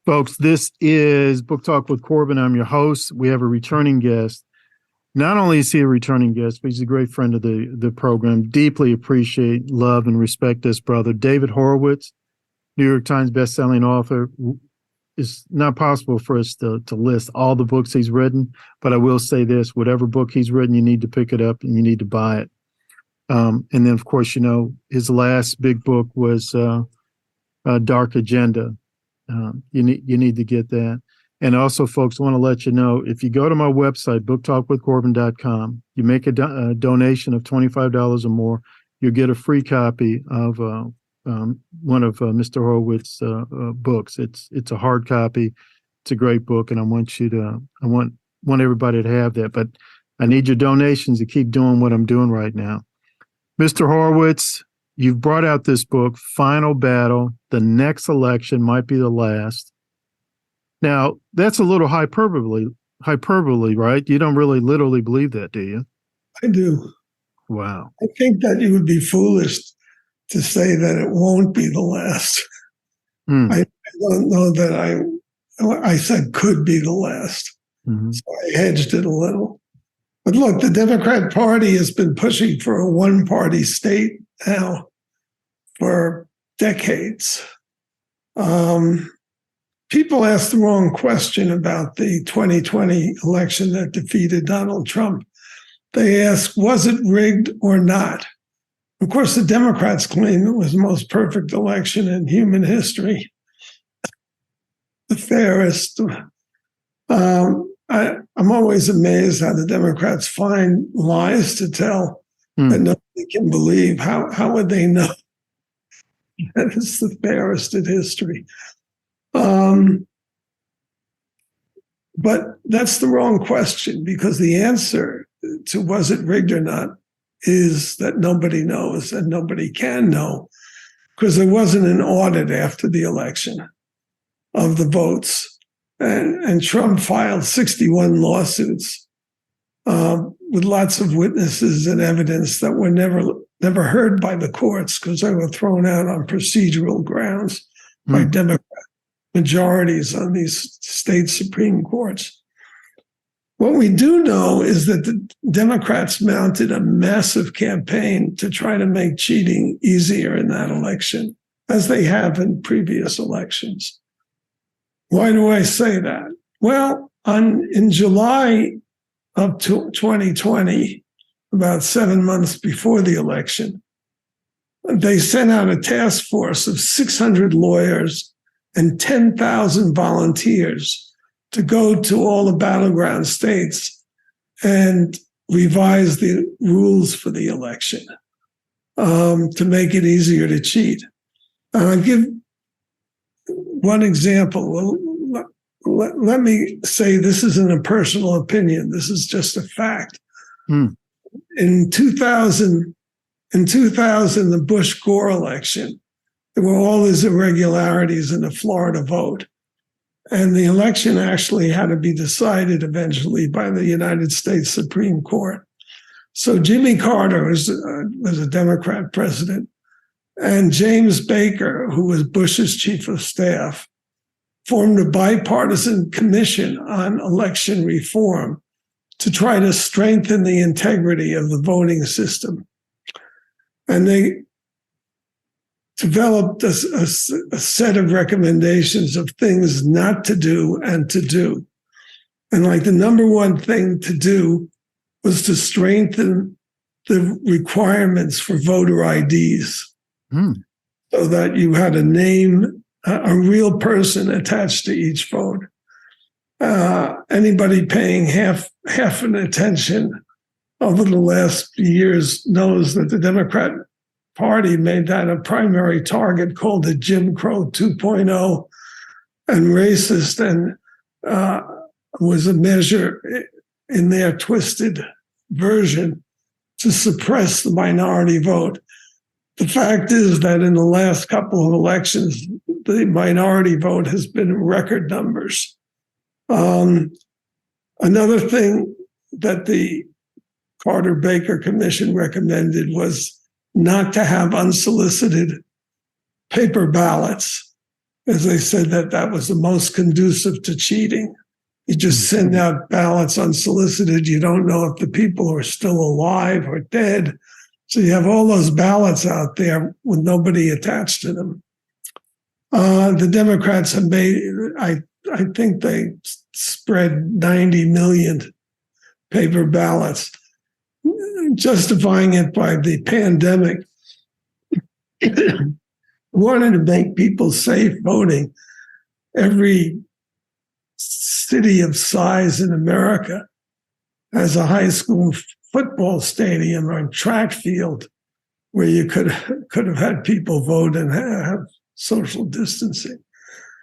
Folks, this is Book Talk with Corbin. I'm your host. We have a returning guest. Not only is he a returning guest, but he's a great friend of the program. Deeply appreciate, love, and respect this brother. David Horowitz, New York Times bestselling author. It's not possible for us to list all the books he's written, but I will say this: whatever book he's written, you need to pick it up and you need to buy it. And then, of course, his last big book was Dark Agenda. You need to get that. And also, folks, I want to let you know, if you go to my website, booktalkwithcorbin.com, you make a donation of $25 or more, you'll get a free copy of one of Mr. Horowitz's books. It's a hard copy. It's a great book, and I want everybody to have that. But I need your donations to keep doing what I'm doing right now. Mr. Horowitz, you've brought out this book, Final Battle, The Next Election Might Be the Last. Now, that's a little hyperbole, right? You don't really literally believe that, do you? I do. Wow. I think that you would be foolish to say that it won't be the last. I don't know that I said could be the last. Mm-hmm. So I hedged it a little. But look, the Democrat Party has been pushing for a one-party state now for decades. People ask the wrong question about the 2020 election that defeated Donald Trump. They ask, was it rigged or not? Of course, the Democrats claim it was the most perfect election in human history, the fairest. I'm always amazed how the Democrats find lies to tell that nobody can believe. How would they know that it's the fairest in history? But that's the wrong question, because the answer to was it rigged or not is that nobody knows and nobody can know, because there wasn't an audit after the election of the votes. And Trump filed 61 lawsuits with lots of witnesses and evidence that were never heard by the courts, because they were thrown out on procedural grounds by Democrat majorities on these state Supreme Courts. What we do know is that the Democrats mounted a massive campaign to try to make cheating easier in that election, as they have in previous elections. Why do I say that? Well, in July of 2020, about 7 months before the election, they sent out a task force of 600 lawyers and 10,000 volunteers to go to all the battleground states and revise the rules for the election to make it easier to cheat. I'll give one example. Let me say this isn't a personal opinion. This is just a fact. In 2000, the Bush-Gore election, there were all these irregularities in the Florida vote. And the election actually had to be decided eventually by the United States Supreme Court. So Jimmy Carter was a Democrat president, and James Baker, who was Bush's chief of staff, formed a bipartisan commission on election reform to try to strengthen the integrity of the voting system. And they developed a set of recommendations of things not to do and to do. And like the number one thing to do was to strengthen the requirements for voter IDs so that you had a name, a real person attached to each vote. Anybody paying half an attention over the last few years knows that the Democrat Party made that a primary target, called it Jim Crow 2.0 and racist, and was a measure in their twisted version to suppress the minority vote. The fact is that in the last couple of elections, the minority vote has been in record numbers. Another thing that the Carter-Baker Commission recommended was not to have unsolicited paper ballots. as they said that was the most conducive to cheating. You just send out ballots unsolicited. You don't know if the people are still alive or dead. So you have all those ballots out there with nobody attached to them. The Democrats have made, I think they spread 90 million paper ballots, justifying it by the pandemic. Wanted to make people safe voting. Every city of size in America has a high school football stadium or track field where you could have had people vote and have social distancing.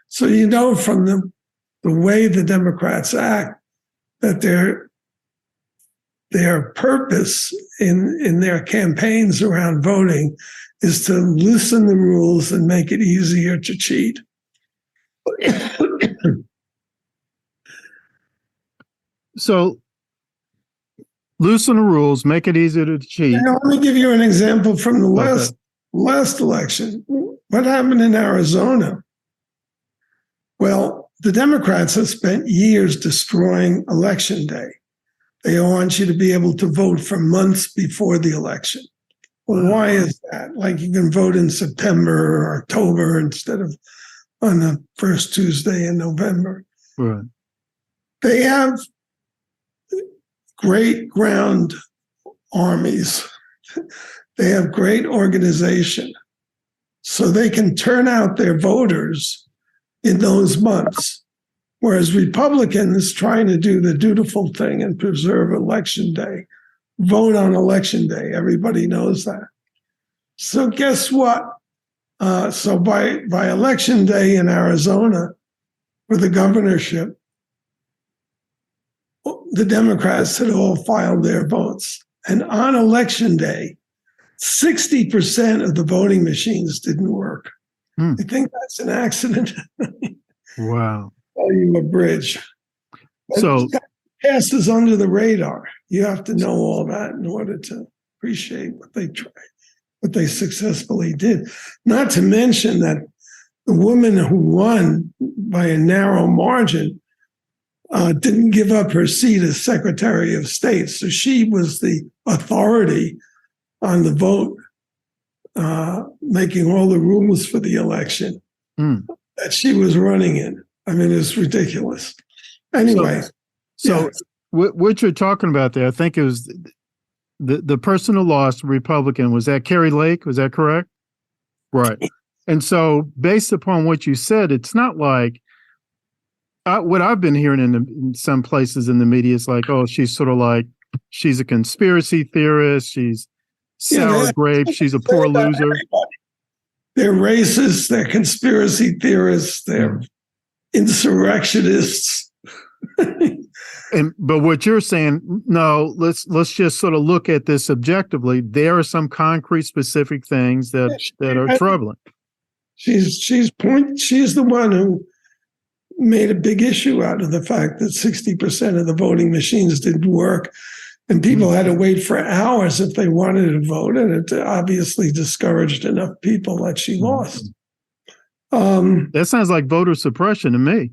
So you know from the way the Democrats act that their purpose in their campaigns around voting is to loosen the rules and make it easier to cheat. So loosen the rules, make it easier to cheat. Now, let me give you an example from the last election. What happened in Arizona? Well, the Democrats have spent years destroying Election Day. They want you to be able to vote for months before the election. Well, why is that? Like you can vote in September or October instead of on the first Tuesday in November. Right. They have great ground armies. They have great organization. So they can turn out their voters in those months. Whereas Republicans trying to do the dutiful thing and preserve Election Day, vote on Election Day. Everybody knows that. So guess what? So by Election Day in Arizona for the governorship, the Democrats had all filed their votes. And on Election Day, 60% of the voting machines didn't work. I think that's an accident. Wow. You a bridge. So passes under the radar. You have to know all that in order to appreciate what they tried, what they successfully did. Not to mention that the woman who won by a narrow margin didn't give up her seat as Secretary of State. So she was the authority on the vote, making all the rules for the election that she was running in. I mean, it's ridiculous. Anyway. So what you're talking about there, I think it was the person who lost, Republican, was that Carrie Lake? Was that correct? Right. And so based upon what you said, it's not like what I've been hearing in some places in the media is like, oh, she's a conspiracy theorist. She's sour grapes. She's a poor loser. They're racist. They're conspiracy theorists. They're insurrectionists. But what you're saying, no, let's just sort of look at this objectively. There are some concrete, specific things that are troubling. She's the one who made a big issue out of the fact that 60% of the voting machines didn't work, and people had to wait for hours if they wanted to vote, and it obviously discouraged enough people that she lost. That sounds like voter suppression to me.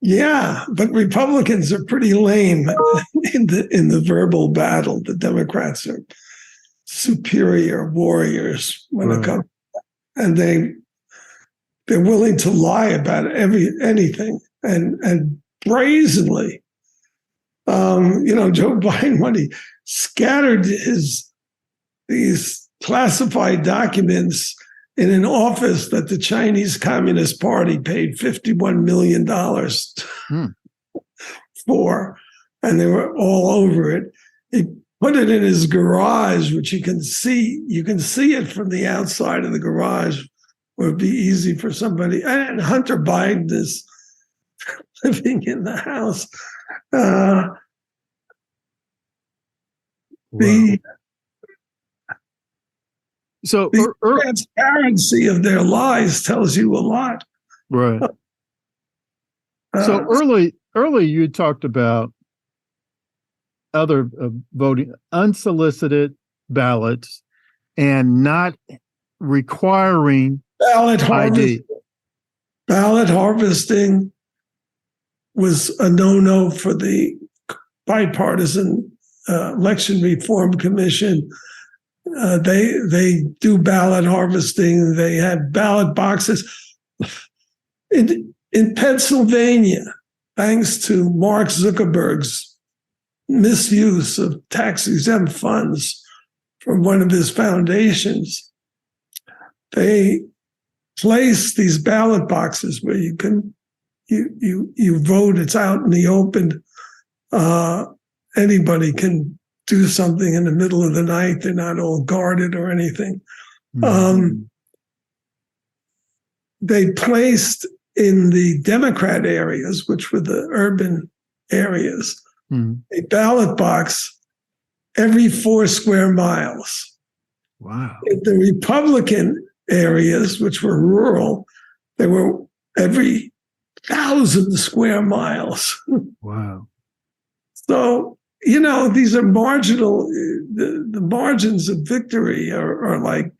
Yeah, but Republicans are pretty lame in the verbal battle. The Democrats are superior warriors when it comes, and they're willing to lie about anything and brazenly. Joe Biden, when he scattered these classified documents in an office that the Chinese Communist Party paid $51 million for, and they were all over it. He put it in his garage, which you can see it from the outside of the garage, where it'd be easy for somebody. And Hunter Biden is living in the house. So the transparency of their lies tells you a lot. Right. So early you talked about other voting, unsolicited ballots, and not requiring ballot ID. ballot harvesting was a no-no for the bipartisan election reform commission. They do ballot harvesting. They have ballot boxes. In Pennsylvania, thanks to Mark Zuckerberg's misuse of tax-exempt funds from one of his foundations, they place these ballot boxes where you can you vote. It's out in the open. Anybody can do something in the middle of the night. They're not all guarded or anything. Mm-hmm. They placed in the Democrat areas, which were the urban areas, a ballot box every 4 square miles. Wow. In the Republican areas, which were rural, they were every 1,000 square miles. Wow. So, you know, these are marginal, the margins of victory are like,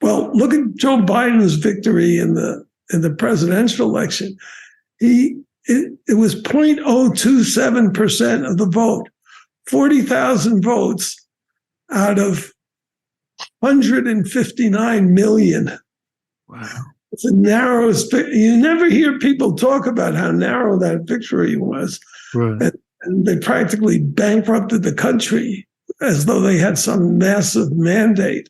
well, look at Joe Biden's victory in the presidential election. It was 0.027% of the vote, 40,000 votes out of 159 million. Wow. It's the narrowest. You never hear people talk about how narrow that victory was. Right. And they practically bankrupted the country as though they had some massive mandate.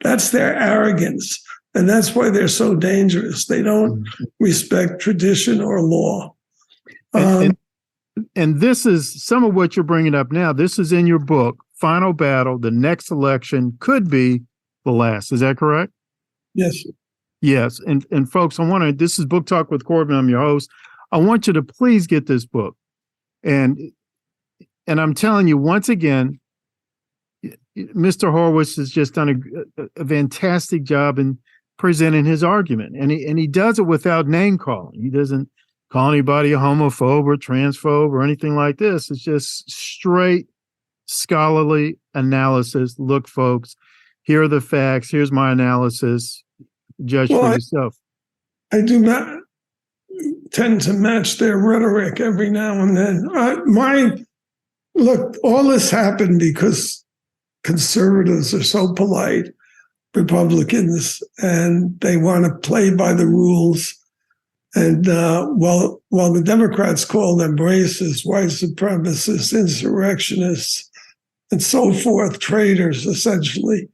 That's their arrogance. And that's why they're so dangerous. They don't respect tradition or law. And this is some of what you're bringing up now. This is in your book, Final Battle. The next election could be the last. Is that correct? Yes. Yes. And folks, this is Book Talk with Corbin. I'm your host. I want you to please get this book. And I'm telling you, once again, Mr. Horowitz has just done a fantastic job in presenting his argument. And he does it without name calling. He doesn't call anybody a homophobe or transphobe or anything like this. It's just straight scholarly analysis. Look, folks, here are the facts. Here's my analysis. Judge for yourself. I do not tend to match their rhetoric every now and then. Look, all this happened because conservatives are so polite, Republicans, and they want to play by the rules. And while the Democrats call them racists, white supremacists, insurrectionists, and so forth, traitors, essentially,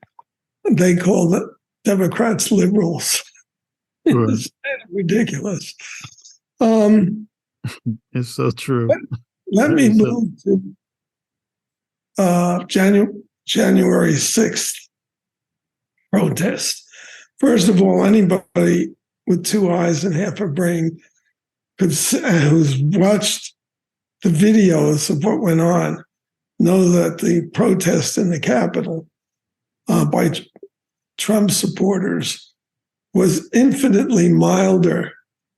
they call the Democrats liberals. Right. It's ridiculous. It's so true. Let me move to January 6th protest. First of all, anybody with 2 eyes and half a brain who's watched the videos of what went on know that the protest in the Capitol by Trump supporters was infinitely milder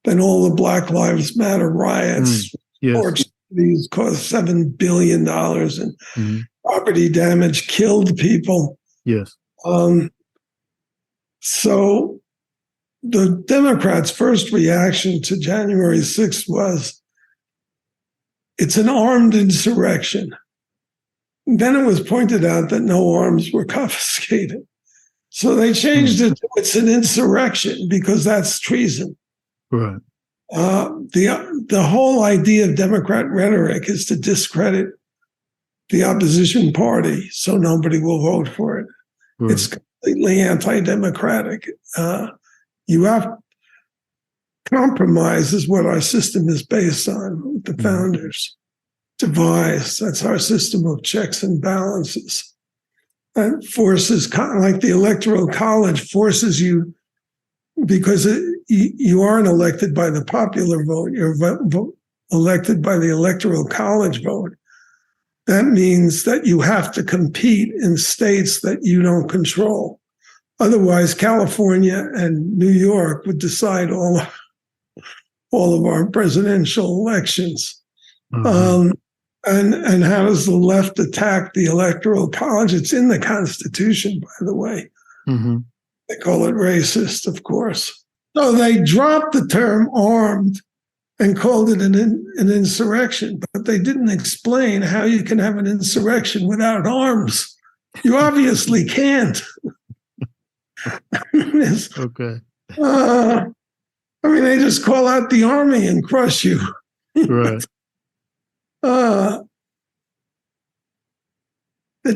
than all the Black Lives Matter riots. Yes. These caused $7 billion in property damage, killed people. Yes. So the Democrats' first reaction to January 6th was, it's an armed insurrection. And then it was pointed out that no arms were confiscated. So they changed it to it's an insurrection because that's treason. Right. The whole idea of Democrat rhetoric is to discredit the opposition party so nobody will vote for it. Right. It's completely anti-democratic. You have compromise is what our system is based on, what the founders devised. That's our system of checks and balances. And forces, like the Electoral College, forces you, because you aren't elected by the popular vote, you're elected by the Electoral College vote. That means that you have to compete in states that you don't control. Otherwise, California and New York would decide all of our presidential elections. And how does the left attack the Electoral College? It's in the Constitution, by the way. They call it racist, of course. So they dropped the term armed and called it an insurrection, but they didn't explain how you can have an insurrection without arms. You obviously can't. Okay. They just call out the army and crush you. Right. The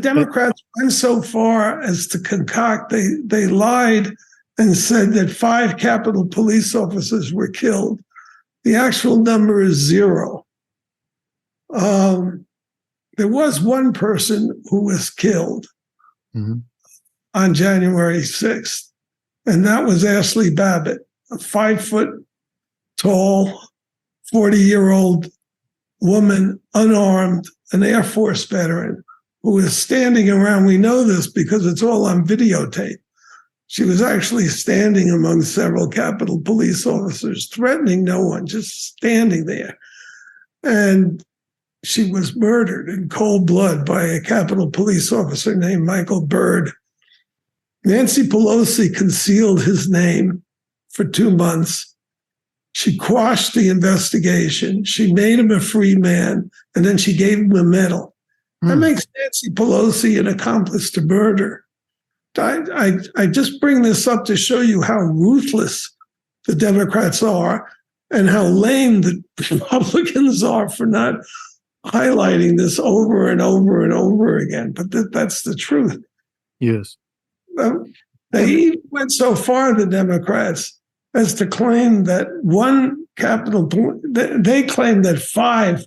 Democrats went so far as to concoct, they lied and said that 5 Capitol police officers were killed. The actual number is 0. There was one person who was killed on January 6th, and that was Ashley Babbitt, a 5-foot-tall, 40-year-old woman, unarmed, an Air Force veteran, who was standing around. We know this because it's all on videotape. She was actually standing among several Capitol police officers, threatening no one, just standing there. And she was murdered in cold blood by a Capitol police officer named Michael Byrd. Nancy Pelosi concealed his name for 2 months. She quashed the investigation. She made him a free man, and then she gave him a medal. That makes Nancy Pelosi an accomplice to murder. I just bring this up to show you how ruthless the Democrats are and how lame the Republicans are for not highlighting this over and over and over again. But that's the truth. Yes. They even went so far, the Democrats, as to claim that they claimed that 5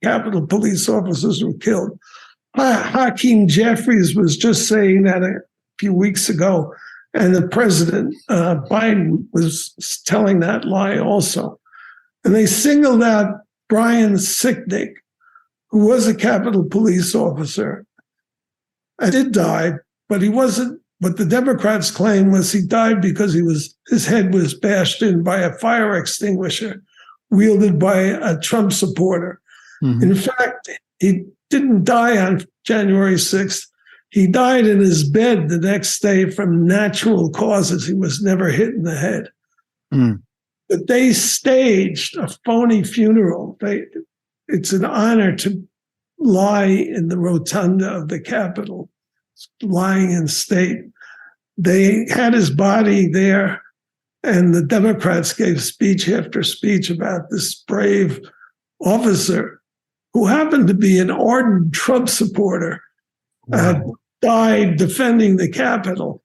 Capitol police officers were killed. Hakeem Jeffries was just saying that a few weeks ago, and the president, Biden, was telling that lie also. And they singled out Brian Sicknick, who was a Capitol police officer and did die, but he wasn't. What the Democrats claim was he died because his head was bashed in by a fire extinguisher wielded by a Trump supporter. In fact, he didn't die on January 6th. He died in his bed the next day from natural causes. He was never hit in the head. But they staged a phony funeral. It's an honor to lie in the rotunda of the Capitol, lying in state. They had his body there, and the Democrats gave speech after speech about this brave officer who happened to be an ardent Trump supporter, died defending the Capitol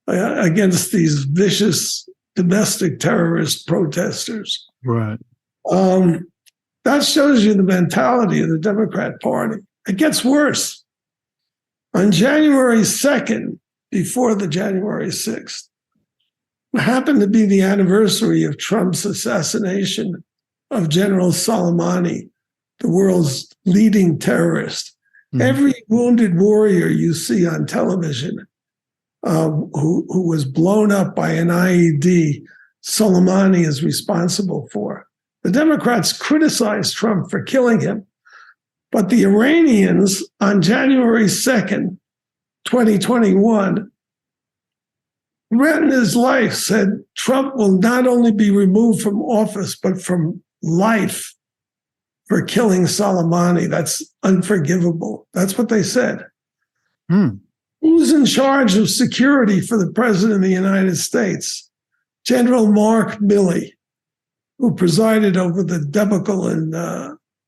against these vicious domestic terrorist protesters. Right. That shows you the mentality of the Democrat Party. It gets worse. On January 2nd, before the January 6th, it happened to be the anniversary of Trump's assassination of General Soleimani, the world's leading terrorist. Every wounded warrior you see on television who was blown up by an IED, Soleimani is responsible for. The Democrats criticized Trump for killing him, but the Iranians on January 2nd, 2021, threatened his life, said Trump will not only be removed from office, but from life for killing Soleimani. That's unforgivable. That's what they said. Who's in charge of security for the president of the United States? General Mark Milley, who presided over the debacle in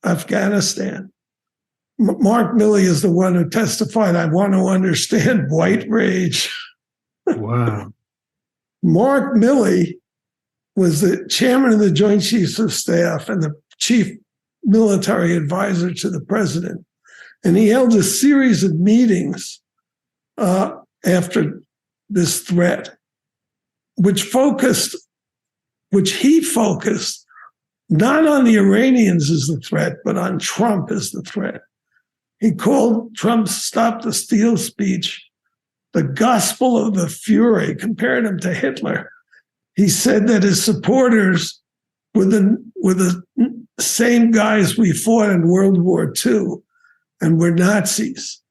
Afghanistan. Mark Milley is the one who testified, I want to understand white rage. Wow. Mark Milley was the chairman of the Joint Chiefs of Staff and the chief military advisor to the president. And he held a series of meetings after this threat, which he focused not on the Iranians as the threat, but on Trump as the threat. He called Trump's Stop the Steal speech the gospel of the fury, compared him to Hitler. He said that his supporters were the same guys we fought in World War II and were Nazis.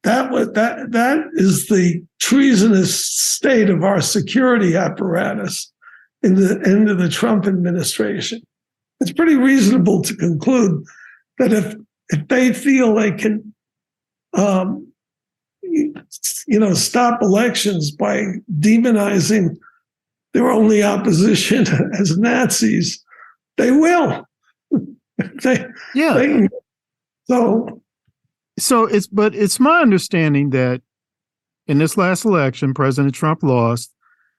that is the treasonous state of our security apparatus in the end of the Trump administration. It's pretty reasonable to conclude that if they feel they can, stop elections by demonizing their only opposition as Nazis, they will. But it's my understanding that in this last election, President Trump lost,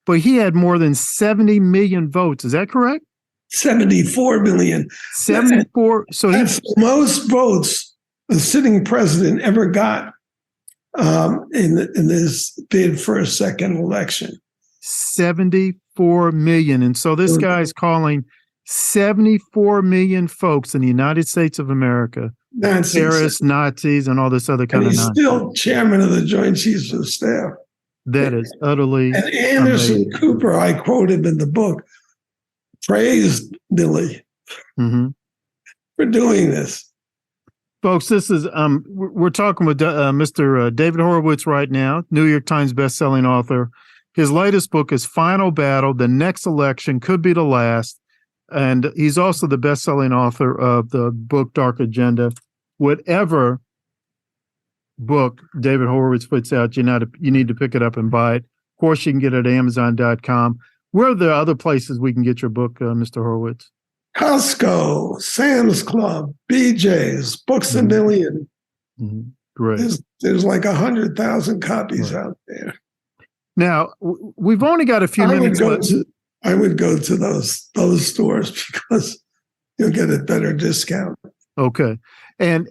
but he had more than 70 million votes. Is that correct? 74 million. 74. So that's the most votes a sitting president ever got in this bid for a second election. 74 million. And so this guy's calling 74 million folks in the United States of America terrorists, Nazis, and all this other kind of nonsense. He's still chairman of the Joint Chiefs of Staff. That is utterly And Anderson amazing. Cooper, I quote him in the book, praised Billy for doing this. Folks, this is we're talking with Mr. David Horowitz right now, New York Times bestselling author. His latest book is Final Battle: The Next Election Could Be the Last. And he's also the best-selling author of the book Dark Agenda. Whatever book David Horowitz puts out, you need to pick it up and buy it. Of course, you can get it at Amazon.com. Where are the other places we can get your book, Mr. Horowitz? Costco, Sam's Club, BJ's, Books A Million. Great. There's like 100,000 copies out there. Now, we've only got a few minutes left. I would go to those stores because you'll get a better discount. Okay. And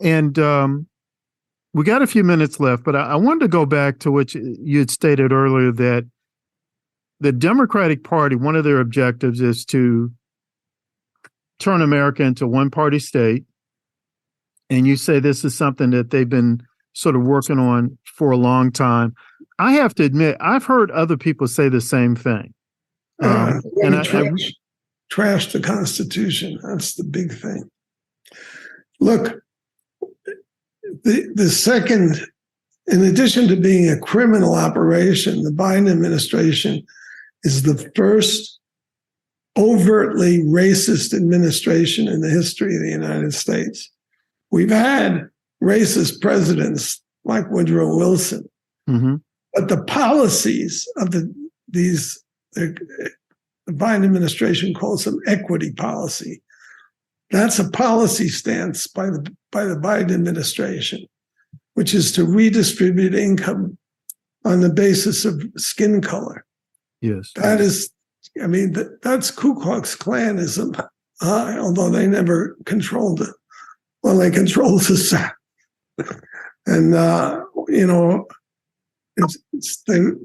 we got a few minutes left, but I wanted to go back to what you had stated earlier, that the Democratic Party, one of their objectives is to turn America into a one-party state. And you say this is something that they've been sort of working on for a long time. I have to admit, I've heard other people say the same thing. Trash the Constitution. That's the big thing. Look, the second, in addition to being a criminal operation, the Biden administration is the first overtly racist administration in the history of the United States. We've had racist presidents like Woodrow Wilson, but the policies of the Biden administration calls them equity policy. That's a policy stance by the Biden administration, which is to redistribute income on the basis of skin color. Yes. That is, that's Ku Klux Klanism, although they never controlled it. Well, they controlled the South. And, it's the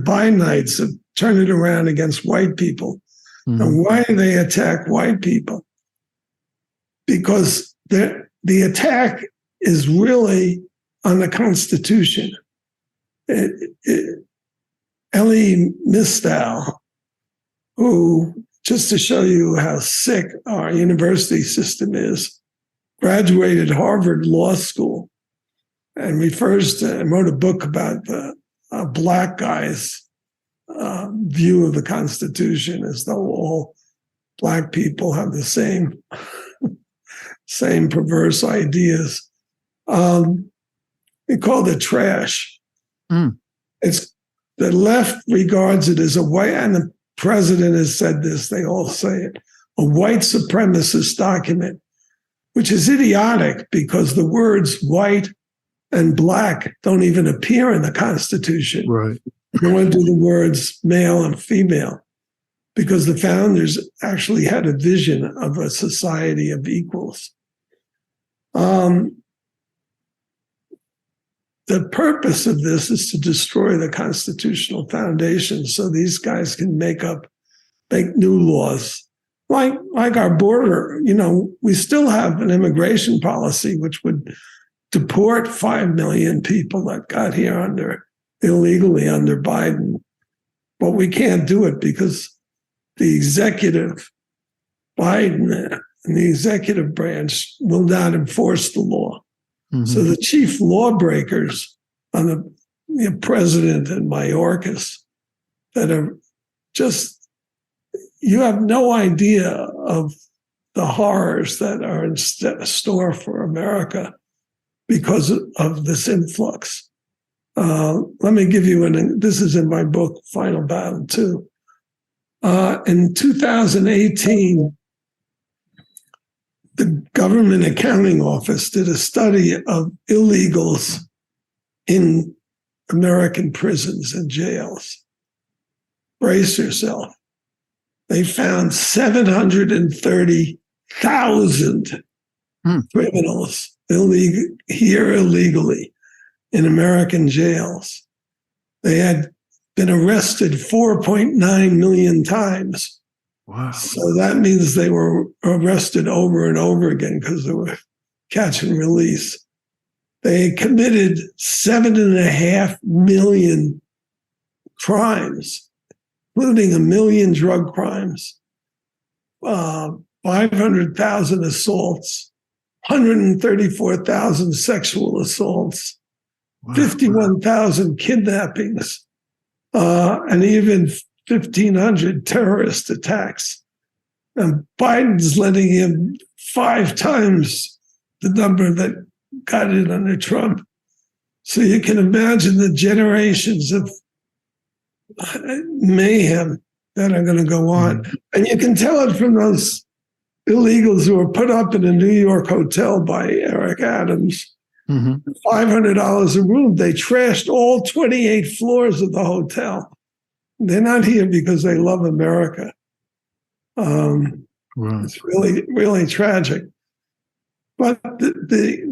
Bidenites have turned it around against white people. And why do they attack white people? Because the attack is really on the Constitution. Elie Mystal, who, just to show you how sick our university system is, graduated Harvard Law School and wrote a book about the black guy's view of the Constitution, as though all black people have the same perverse ideas. They called it trash. It's the left regards it as a white, and the president has said this, they all say it, a white supremacist document, which is idiotic because the words white and black don't even appear in the Constitution. Right. Nor do the words male and female, because the founders actually had a vision of a society of equals. The purpose of this is to destroy the constitutional foundation so these guys can make new laws. Like our border, we still have an immigration policy which would deport 5 million people that got here illegally under Biden. But we can't do it because the executive, Biden and the executive branch will not enforce the law. So the chief lawbreakers on the president and Mayorkas that are just, you have no idea of the horrors that are in store for America because of this influx. Let me give you this is in my book, Final Battle, too. In 2018, the Government Accounting Office did a study of illegals in American prisons and jails. Brace yourself. They found 730,000 criminals here illegally in American jails. They had been arrested 4.9 million times. Wow. So that means they were arrested over and over again because they were catch and release. They committed 7.5 million crimes, including 1 million drug crimes, 500,000 assaults, 134,000 sexual assaults, wow. 51,000 kidnappings, and even 1,500 terrorist attacks. And Biden's letting him 5 times the number that got it under Trump. So you can imagine the generations of mayhem that are going to go on. And you can tell it from those illegals who were put up in a New York hotel by Eric Adams. $500 a room. They trashed all 28 floors of the hotel. They're not here because they love America. Right. It's really, really tragic. But they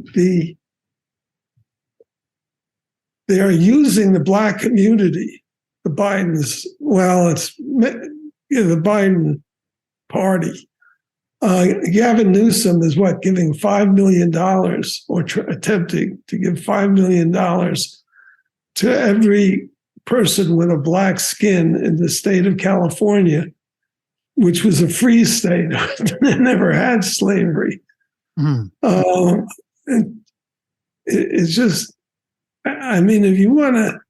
are using the Black community, the Bidens. Well, it's the Biden party. Gavin Newsom is giving $5 million or attempting to give $5 million to every person with a black skin in the state of California, which was a free state that never had slavery. It's just, I mean, if you want to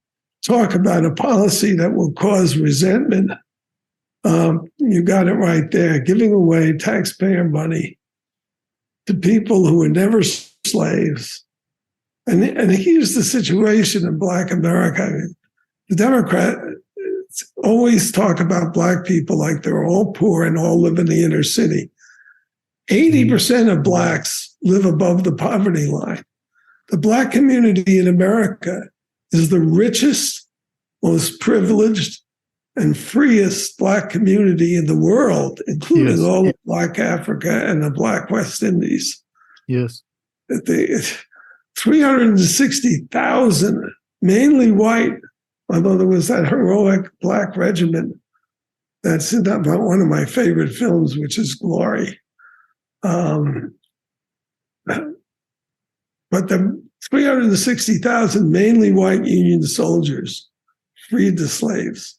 talk about a policy that will cause resentment, you got it right there, giving away taxpayer money to people who were never slaves. And here's the situation in Black America. The Democrats always talk about Black people like they're all poor and all live in the inner city. 80% of Blacks live above the poverty line. The Black community in America is the richest, most privileged, and freest Black community in the world, including all of Black Africa and the Black West Indies. Yes. 360,000, mainly white, although there was that heroic Black regiment that's in one of my favorite films, which is Glory. But the 360,000 mainly white Union soldiers freed the slaves.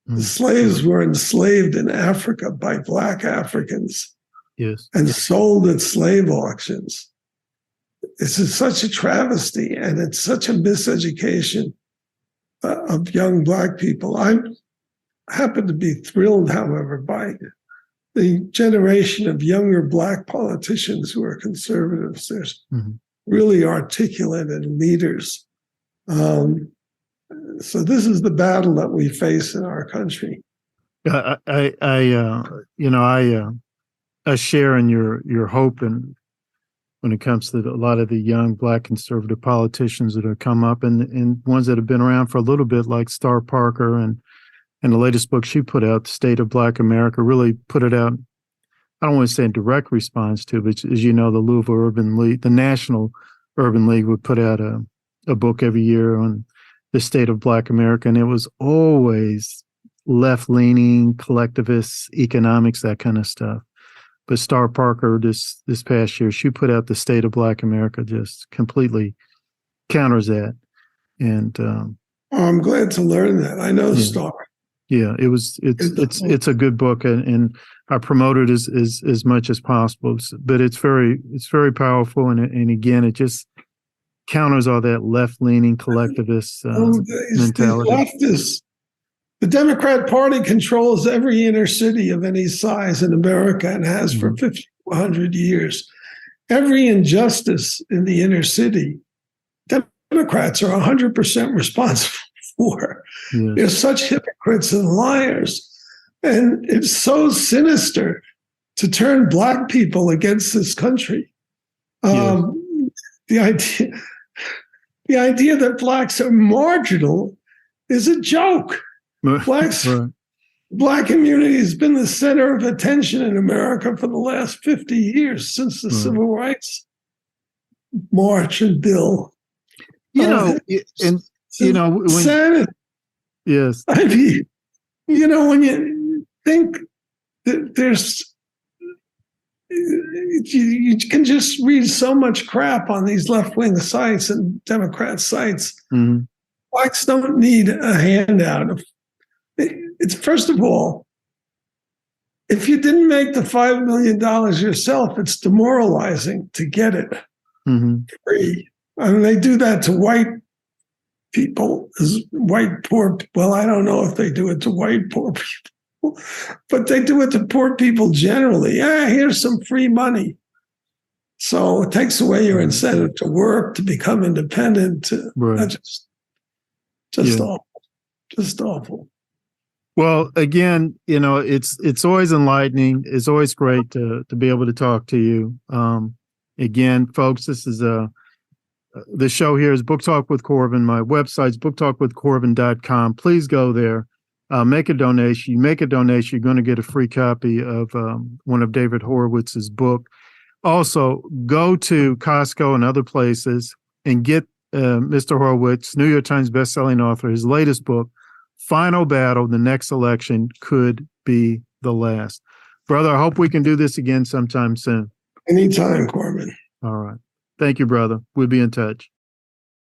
The slaves were enslaved in Africa by Black Africans and sold at slave auctions. This is such a travesty, and it's such a miseducation of young Black people. I happen to be thrilled, however, by the generation of younger Black politicians who are conservatives. They're really articulate and leaders. So this is the battle that we face in our country. I share in your hope, and when it comes to a lot of the young Black conservative politicians that have come up, and ones that have been around for a little bit, like Star Parker, and the latest book she put out, The State of Black America, really put it out. I don't want to say in direct response to, but as you know, the Louisville Urban League, the National Urban League, would put out a book every year on the state of Black America, and it was always left-leaning, collectivist economics, that kind of stuff. But Star Parker, this past year, she put out The State of Black America, just completely counters that. And I'm glad to learn that. I know Star. Yeah, it's a good book, and I promote it as much as possible. But it's very powerful, and again, it just counters all that left-leaning collectivist These mentality. leftists, the Democrat Party controls every inner city of any size in America and has for 50, 100 years. Every injustice in the inner city, Democrats are 100% responsible for. Yes. They're such hypocrites and liars. And it's so sinister to turn Black people against this country. Yes. The idea that Blacks are marginal is a joke. Blacks, right. Black community has been the center of attention in America for the last 50 years since the Civil Rights March and Bill. When Senate. Yes. I mean, when you think that there's, you can just read so much crap on these left-wing sites and Democrat sites. Mm-hmm. Blacks don't need a handout. It's first of all, if you didn't make the $5 million yourself, it's demoralizing to get it free. I mean, they do that to white people, as white poor. Well, I don't know if they do it to white poor people, but they do it to poor people generally. Here's some free money. So it takes away your incentive to work, to become independent. Just awful. Just awful. Well, again, it's always enlightening. It's always great to be able to talk to you. Again, folks, this is the show here is Book Talk with Corbin. My website's booktalkwithcorbin.com. Please go there. Make a donation. You make a donation, you're going to get a free copy of one of David Horowitz's book. Also, go to Costco and other places and get Mr. Horowitz, New York Times bestselling author, his latest book, Final Battle, The Next Election Could Be the Last. Brother, I hope we can do this again sometime soon. Anytime, Corbin. All right. Thank you, brother. We'll be in touch.